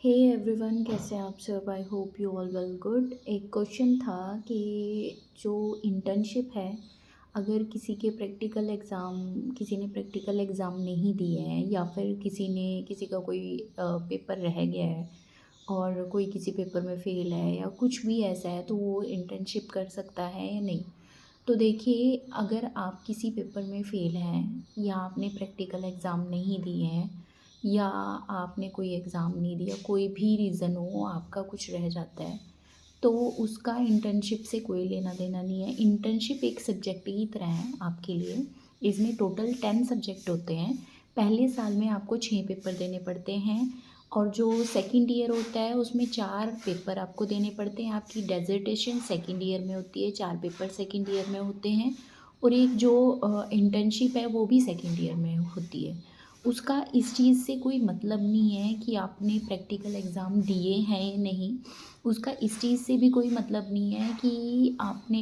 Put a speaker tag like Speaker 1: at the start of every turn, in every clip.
Speaker 1: Hey everyone, कैसे हैं आप सब? I hope you all well good. एक क्वेश्चन था कि जो इंटर्नशिप है, अगर किसी ने प्रैक्टिकल एग्ज़ाम नहीं दिए हैं या फिर किसी का कोई पेपर रह गया है और कोई किसी पेपर में फ़ेल है या कुछ भी ऐसा है, तो वो इंटर्नशिप कर सकता है या नहीं। तो देखिए, अगर आप किसी पेपर में फ़ेल हैं या आपने प्रैक्टिकल एग्ज़ाम नहीं दिए हैं या आपने कोई एग्ज़ाम नहीं दिया, कोई भी रीज़न हो, आपका कुछ रह जाता है, तो उसका इंटर्नशिप से कोई लेना देना नहीं है। इंटर्नशिप एक सब्जेक्ट की तरह है आपके लिए। इसमें टोटल 10 सब्जेक्ट होते हैं। पहले साल में आपको 6 पेपर देने पड़ते हैं और जो सेकंड ईयर होता है उसमें 4 पेपर आपको देने पड़ते हैं। आपकी डिसर्टेशन सेकंड ईयर में होती है, 4 पेपर सेकंड ईयर में होते हैं और एक जो इंटर्नशिप है वो भी सेकंड ईयर में होती है। उसका इस चीज़ से कोई मतलब नहीं है कि आपने प्रैक्टिकल एग्ज़ाम दिए हैं या नहीं। उसका इस चीज़ से भी कोई मतलब नहीं है कि आपने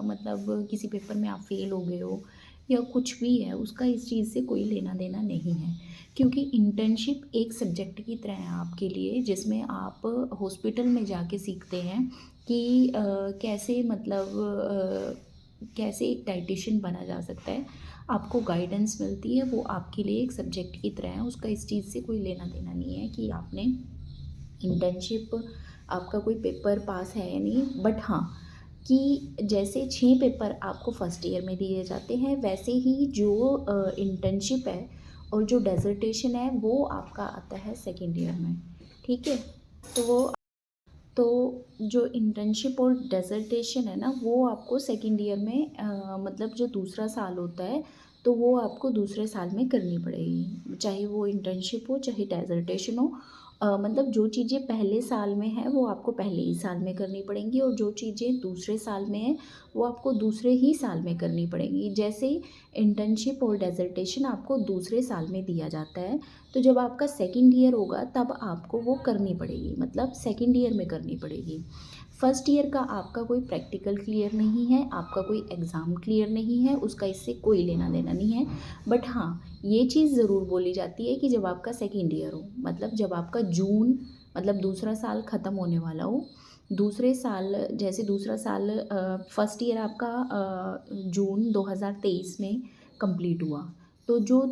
Speaker 1: मतलब किसी पेपर में आप फ़ेल हो गए हो या कुछ भी है, उसका इस चीज़ से कोई लेना देना नहीं है। क्योंकि इंटर्नशिप एक सब्जेक्ट की तरह है आपके लिए, जिसमें आप हॉस्पिटल में जाके सीखते हैं कि कैसे कैसे एक डायटीशियन बना जा सकता है। आपको गाइडेंस मिलती है, वो आपके लिए एक सब्जेक्ट की तरह है। उसका इस चीज़ से कोई लेना देना नहीं है कि आपने इंटर्नशिप, आपका कोई पेपर पास है या नहीं। बट हाँ, कि जैसे 6 पेपर आपको फर्स्ट ईयर में दिए जाते हैं, वैसे ही जो इंटर्नशिप है और जो डिसर्टेशन है वो आपका आता है सेकंड ईयर में। ठीक है? तो वो तो जो इंटर्नशिप और डिसर्टेशन है ना, वो आपको सेकंड ईयर में मतलब जो दूसरा साल होता है, तो वो आपको दूसरे साल में करनी पड़ेगी। चाहे वो इंटर्नशिप हो, चाहे डिसर्टेशन हो। मतलब जो चीज़ें पहले साल में हैं, वो आपको पहले ही साल में करनी पड़ेंगी और जो चीज़ें दूसरे साल में हैं, वो आपको दूसरे ही साल में करनी पड़ेंगी। जैसे इंटर्नशिप और डिसर्टेशन आपको दूसरे साल में दिया जाता है, तो जब आपका सेकंड ईयर होगा तब आपको वो करनी पड़ेगी, मतलब सेकंड ईयर में करनी पड़ेगी। फर्स्ट ईयर का आपका कोई प्रैक्टिकल क्लियर नहीं है, आपका कोई एग्ज़ाम क्लियर नहीं है, उसका इससे कोई लेना देना नहीं है। बट हाँ, ये चीज़ ज़रूर बोली जाती है कि जब आपका सेकंड ईयर हो, मतलब जब आपका जून, मतलब दूसरा साल ख़त्म होने वाला हो, दूसरे साल, जैसे दूसरा साल फर्स्ट ईयर आपका जून 2023 में कंप्लीट हुआ, तो जो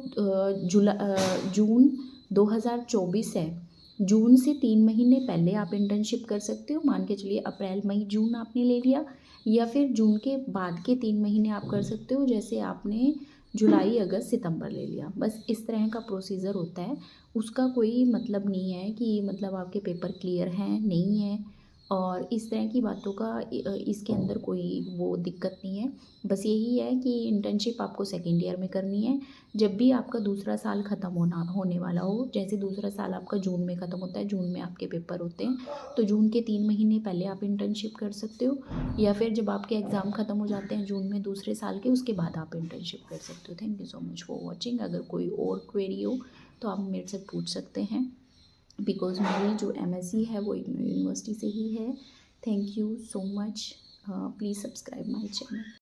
Speaker 1: जून 2024 है, जून से 3 महीने पहले आप इंटर्नशिप कर सकते हो। मान के चलिए अप्रैल, मई, जून आपने ले लिया, या फिर जून के बाद के 3 महीने आप कर सकते हो, जैसे आपने जुलाई, अगस्त, सितंबर ले लिया। बस इस तरह का प्रोसीजर होता है। उसका कोई मतलब नहीं है कि मतलब आपके पेपर क्लियर हैं, नहीं हैं और इस तरह की बातों का इसके अंदर कोई वो दिक्कत नहीं है। बस यही है कि इंटर्नशिप आपको सेकंड ईयर में करनी है। जब भी आपका दूसरा साल ख़त्म होने वाला हो, जैसे दूसरा साल आपका जून में ख़त्म होता है, जून में आपके पेपर होते हैं, तो जून के 3 महीने पहले आप इंटर्नशिप कर सकते हो, या फिर जब आपके एग्ज़ाम ख़त्म हो जाते हैं जून में दूसरे साल के, उसके बाद आप इंटर्नशिप कर सकते हो। Thank you so much for watching. अगर कोई और क्वेरी हो तो आप मेरे से पूछ सकते हैं, बिकॉज़ मेरी जो एमएससी है वो यूनिवर्सिटी से ही है। Thank you so much. Please subscribe my channel.